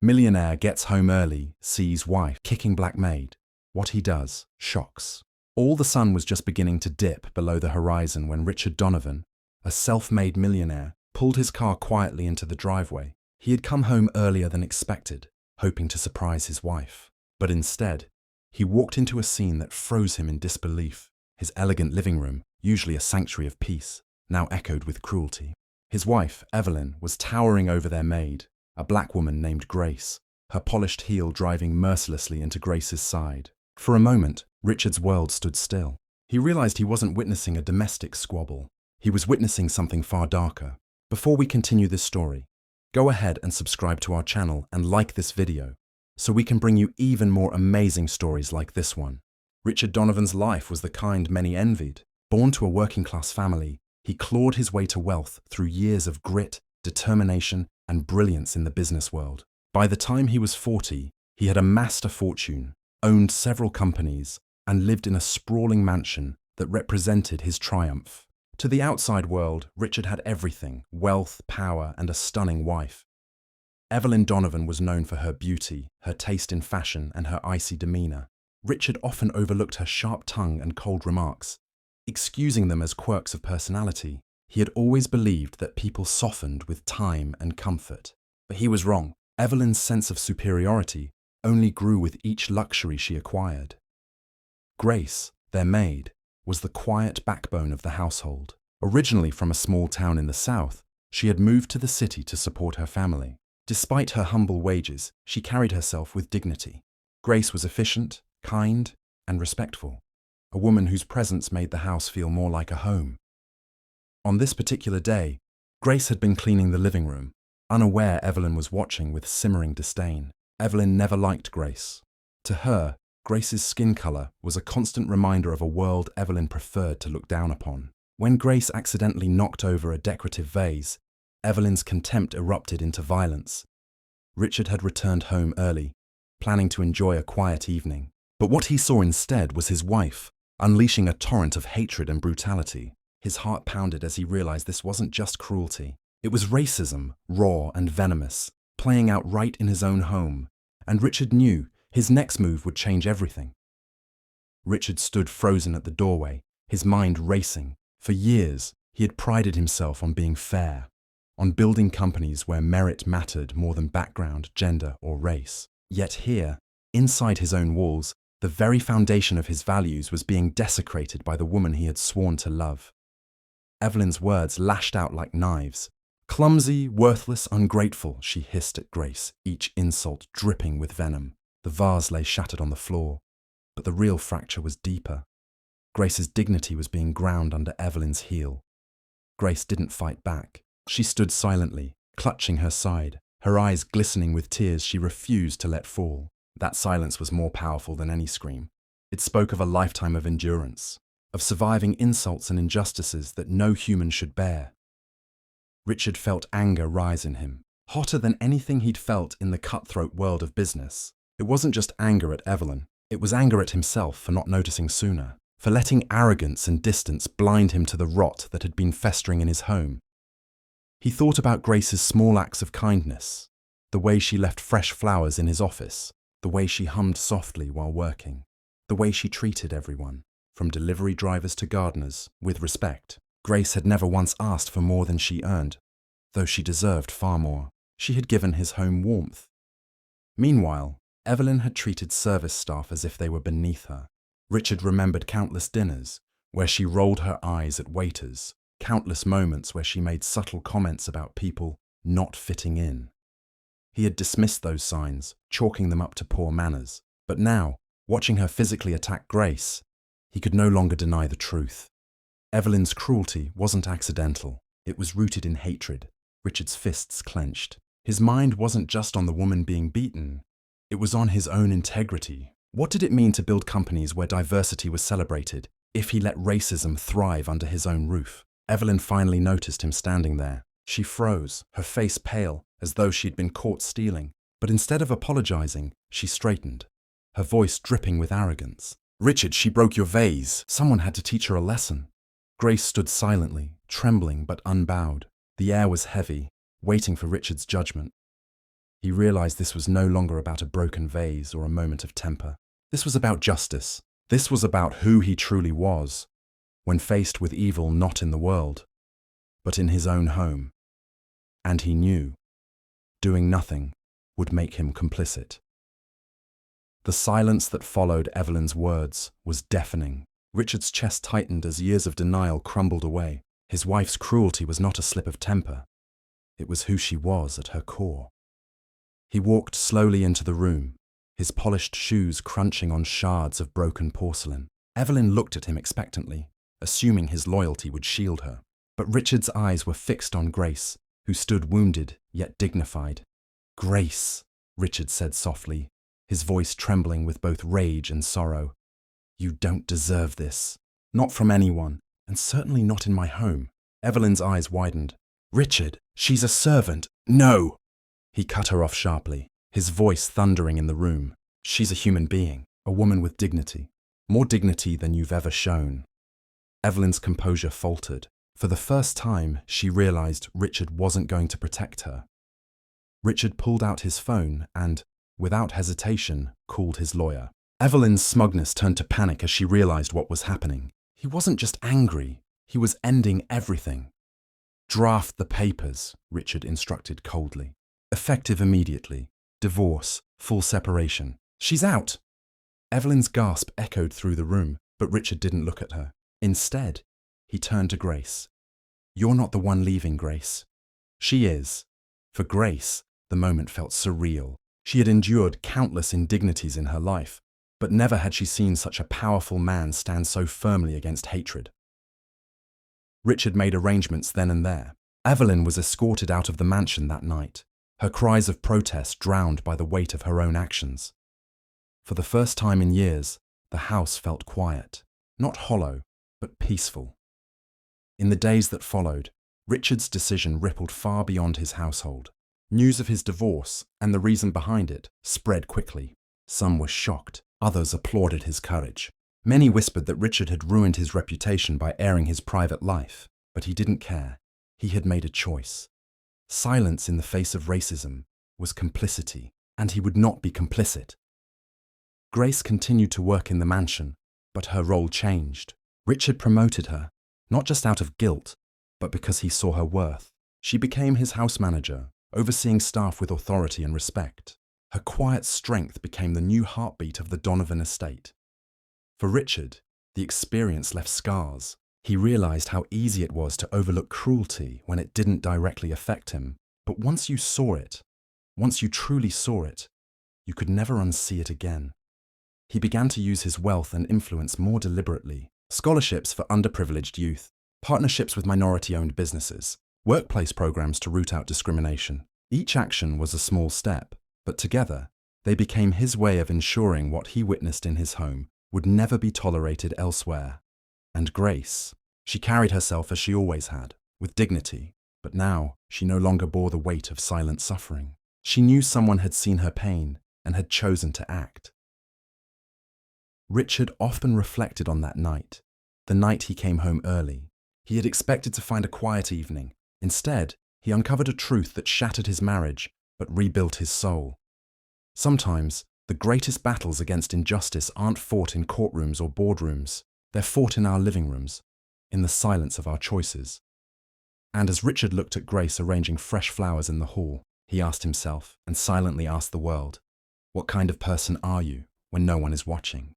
Millionaire gets home early, sees wife kicking black maid. What he does shocks. All the sun was just beginning to dip below the horizon when Richard Donovan, a self-made millionaire, pulled his car quietly into the driveway. He had come home earlier than expected, hoping to surprise his wife. But instead, he walked into a scene that froze him in disbelief. His elegant living room, usually a sanctuary of peace, now echoed with cruelty. His wife, Evelyn, was towering over their maid, a black woman named Grace, her polished heel driving mercilessly into Grace's side. For a moment, Richard's world stood still. He realized he wasn't witnessing a domestic squabble. He was witnessing something far darker. Before we continue this story, go ahead and subscribe to our channel and like this video, so we can bring you even more amazing stories like this one. Richard Donovan's life was the kind many envied. Born to a working-class family, he clawed his way to wealth through years of grit, determination, and brilliance in the business world. By the time he was 40, he had amassed a fortune, owned several companies, and lived in a sprawling mansion that represented his triumph. To the outside world, Richard had everything: wealth, power, and a stunning wife. Evelyn Donovan was known for her beauty, her taste in fashion, and her icy demeanor. Richard often overlooked her sharp tongue and cold remarks, excusing them as quirks of personality. He had always believed that people softened with time and comfort. But he was wrong. Evelyn's sense of superiority only grew with each luxury she acquired. Grace, their maid, was the quiet backbone of the household. Originally from a small town in the south, she had moved to the city to support her family. Despite her humble wages, she carried herself with dignity. Grace was efficient, kind, and respectful, a woman whose presence made the house feel more like a home. On this particular day, Grace had been cleaning the living room, unaware Evelyn was watching with simmering disdain. Evelyn never liked Grace. To her, Grace's skin color was a constant reminder of a world Evelyn preferred to look down upon. When Grace accidentally knocked over a decorative vase, Evelyn's contempt erupted into violence. Richard had returned home early, planning to enjoy a quiet evening. But what he saw instead was his wife, unleashing a torrent of hatred and brutality. His heart pounded as he realized this wasn't just cruelty. It was racism, raw and venomous, playing out right in his own home. And Richard knew his next move would change everything. Richard stood frozen at the doorway, his mind racing. For years, he had prided himself on being fair, on building companies where merit mattered more than background, gender, or race. Yet here, inside his own walls, the very foundation of his values was being desecrated by the woman he had sworn to love. Evelyn's words lashed out like knives. Clumsy, worthless, ungrateful, she hissed at Grace, each insult dripping with venom. The vase lay shattered on the floor, but the real fracture was deeper. Grace's dignity was being ground under Evelyn's heel. Grace didn't fight back. She stood silently, clutching her side, her eyes glistening with tears she refused to let fall. That silence was more powerful than any scream. It spoke of a lifetime of endurance, of surviving insults and injustices that no human should bear. Richard felt anger rise in him, hotter than anything he'd felt in the cutthroat world of business. It wasn't just anger at Evelyn, it was anger at himself for not noticing sooner, for letting arrogance and distance blind him to the rot that had been festering in his home. He thought about Grace's small acts of kindness, the way she left fresh flowers in his office, the way she hummed softly while working, the way she treated everyone, from delivery drivers to gardeners, with respect. Grace had never once asked for more than she earned, though she deserved far more. She had given his home warmth. Meanwhile, Evelyn had treated service staff as if they were beneath her. Richard remembered countless dinners where she rolled her eyes at waiters, countless moments where she made subtle comments about people not fitting in. He had dismissed those signs, chalking them up to poor manners. But now, watching her physically attack Grace, he could no longer deny the truth. Evelyn's cruelty wasn't accidental. It was rooted in hatred. Richard's fists clenched. His mind wasn't just on the woman being beaten. It was on his own integrity. What did it mean to build companies where diversity was celebrated if he let racism thrive under his own roof? Evelyn finally noticed him standing there. She froze, her face pale, as though she'd been caught stealing. But instead of apologizing, she straightened, her voice dripping with arrogance. "Richard, she broke your vase. Someone had to teach her a lesson." Grace stood silently, trembling but unbowed. The air was heavy, waiting for Richard's judgment. He realized this was no longer about a broken vase or a moment of temper. This was about justice. This was about who he truly was, when faced with evil not in the world, but in his own home. And he knew doing nothing would make him complicit. The silence that followed Evelyn's words was deafening. Richard's chest tightened as years of denial crumbled away. His wife's cruelty was not a slip of temper. It was who she was at her core. He walked slowly into the room, his polished shoes crunching on shards of broken porcelain. Evelyn looked at him expectantly, assuming his loyalty would shield her. But Richard's eyes were fixed on Grace, who stood wounded yet dignified. "Grace," Richard said softly, his voice trembling with both rage and sorrow. "You don't deserve this. Not from anyone, and certainly not in my home." Evelyn's eyes widened. "Richard, she's a servant." "No!" He cut her off sharply, his voice thundering in the room. "She's a human being, a woman with dignity. More dignity than you've ever shown." Evelyn's composure faltered. For the first time, she realized Richard wasn't going to protect her. Richard pulled out his phone and, without hesitation, called his lawyer. Evelyn's smugness turned to panic as she realized what was happening. He wasn't just angry, he was ending everything. "Draft the papers," Richard instructed coldly. "Effective immediately. Divorce, full separation. She's out." Evelyn's gasp echoed through the room, but Richard didn't look at her. Instead, he turned to Grace. "You're not the one leaving, Grace. She is." For Grace, the moment felt surreal. She had endured countless indignities in her life, but never had she seen such a powerful man stand so firmly against hatred. Richard made arrangements then and there. Evelyn was escorted out of the mansion that night, her cries of protest drowned by the weight of her own actions. For the first time in years, the house felt quiet, not hollow, but peaceful. In the days that followed, Richard's decision rippled far beyond his household. News of his divorce, and the reason behind it, spread quickly. Some were shocked, others applauded his courage. Many whispered that Richard had ruined his reputation by airing his private life, but he didn't care. He had made a choice. Silence in the face of racism was complicity, and he would not be complicit. Grace continued to work in the mansion, but her role changed. Richard promoted her, not just out of guilt, but because he saw her worth. She became his house manager, overseeing staff with authority and respect. Her quiet strength became the new heartbeat of the Donovan estate. For Richard, the experience left scars. He realized how easy it was to overlook cruelty when it didn't directly affect him. But once you saw it, once you truly saw it, you could never unsee it again. He began to use his wealth and influence more deliberately. Scholarships for underprivileged youth, partnerships with minority-owned businesses, workplace programs to root out discrimination. Each action was a small step, but together, they became his way of ensuring what he witnessed in his home would never be tolerated elsewhere. And Grace, she carried herself as she always had, with dignity, but now she no longer bore the weight of silent suffering. She knew someone had seen her pain and had chosen to act. Richard often reflected on that night, the night he came home early. He had expected to find a quiet evening. Instead, he uncovered a truth that shattered his marriage, but rebuilt his soul. Sometimes, the greatest battles against injustice aren't fought in courtrooms or boardrooms. They're fought in our living rooms, in the silence of our choices. And as Richard looked at Grace arranging fresh flowers in the hall, he asked himself, and silently asked the world, what kind of person are you when no one is watching?